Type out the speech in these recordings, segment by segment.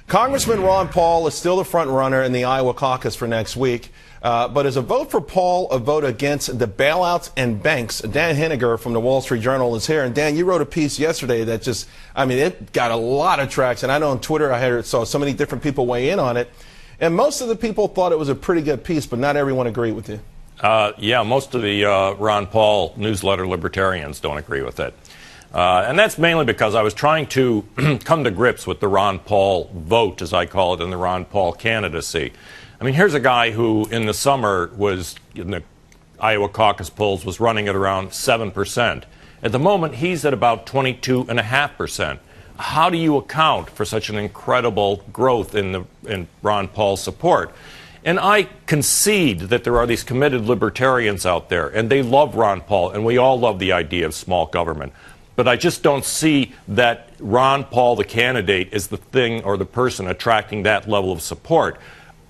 Congressman Ron Paul is still the front runner in the Iowa caucus for next week. But is a vote for Paul a vote against the bailouts and banks? Dan Henniger from the Wall Street Journal is here. And Dan, you wrote a piece yesterday that it got a lot of traction. I know on Twitter saw so many different people weigh in on it. And most of the people thought it was a pretty good piece, but not everyone agreed with you. Yeah, most of the Ron Paul newsletter libertarians don't agree with it. And that's mainly because I was trying to come to grips with the Ron Paul vote, as I call it, and the Ron Paul candidacy. I mean, here's a guy who in the summer was, in the Iowa caucus polls, was running at around 7%. At the moment, he's at about 22.5%. How do you account for such an incredible growth in Ron Paul's support? And I concede that there are these committed libertarians out there, and they love Ron Paul, and we all love the idea of small government. But I just don't see that Ron Paul, the candidate, is the thing or the person attracting that level of support.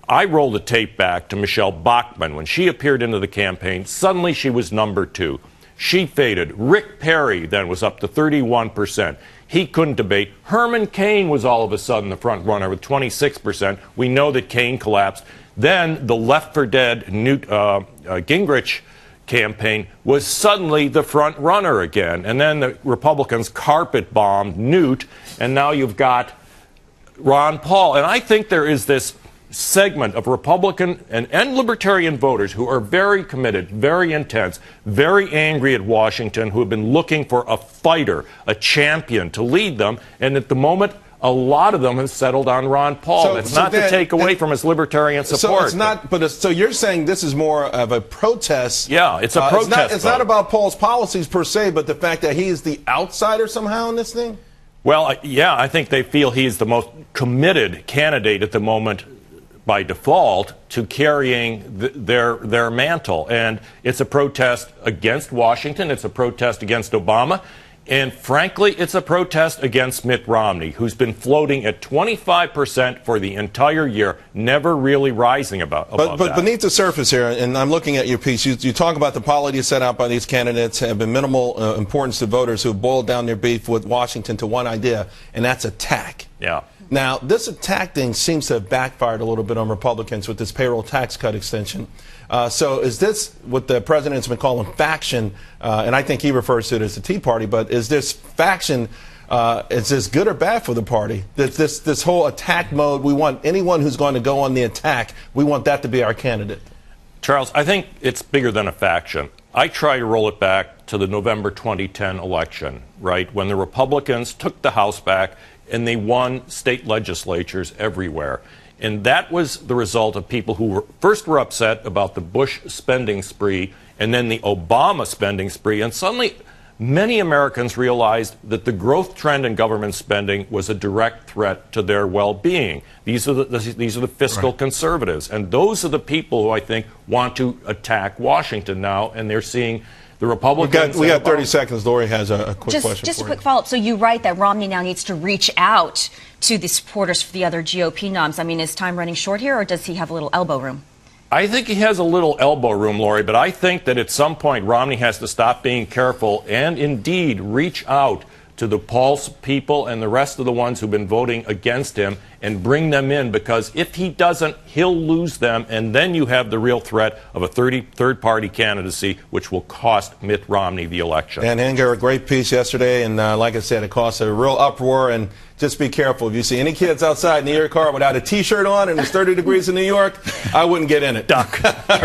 I roll the tape back to Michelle Bachmann. When she appeared into the campaign, suddenly she was number 2. She faded. Rick Perry then was up to 31%. He couldn't debate. Herman Cain was all of a sudden the front runner with 26%. We know that Cain collapsed. Then the Left for Dead Newt Gingrich campaign was suddenly the front runner again. And then the Republicans carpet bombed Newt, and now you've got Ron Paul. And I think there is this segment of Republican and libertarian voters who are very committed, very intense, very angry at Washington, who have been looking for a fighter, a champion to lead them. And at the moment, a lot of them have settled on Ron Paul. It's not to take away from his libertarian support. So it's not, so you're saying this is more of a protest. Yeah, it's a protest. It's not about Paul's policies per se, but the fact that he is the outsider somehow in this thing? Well, yeah, I think they feel he's the most committed candidate at the moment by default to carrying their mantle. And it's a protest against Washington. It's a protest against Obama. And frankly, it's a protest against Mitt Romney, who's been floating at 25% for the entire year, never really rising above that. But beneath the surface here, and I'm looking at your piece, you talk about the policies set out by these candidates have been minimal importance to voters who have boiled down their beef with Washington to one idea, and that's attack. Yeah. Now, this attack thing seems to have backfired a little bit on Republicans with this payroll tax cut extension. So is this what the president's been calling faction, and I think he refers to it as the Tea Party, but is this faction, is this good or bad for the party? This whole attack mode, we want anyone who's going to go on the attack, we want that to be our candidate. Charles, I think it's bigger than a faction. I try to roll it back to the November 2010 election, right, when the Republicans took the House back and they won state legislatures everywhere. And that was the result of people who first were upset about the Bush spending spree and then the Obama spending spree. And suddenly, many Americans realized that the growth trend in government spending was a direct threat to their well-being. These are the fiscal conservatives. And those are the people who I think want to attack Washington now. And they're seeing the Republicans. We got 30 seconds. Lori has a quick question. Just a quick follow-up. So you write that Romney now needs to reach out to the supporters for the other GOP noms. I mean, is time running short here, or does he have a little elbow room? I think he has a little elbow room, Lori, but I think that at some point Romney has to stop being careful and indeed reach out to the Paul's people and the rest of the ones who've been voting against him and bring them in, because if he doesn't, he'll lose them, and then you have the real threat of a third-party candidacy, which will cost Mitt Romney the election. Dan Henniger, a great piece yesterday, and like I said, it caused a real uproar, and just be careful. If you see any kids outside in your car without a T-shirt on and it's 30 degrees in New York, I wouldn't get in it. Duck. All right.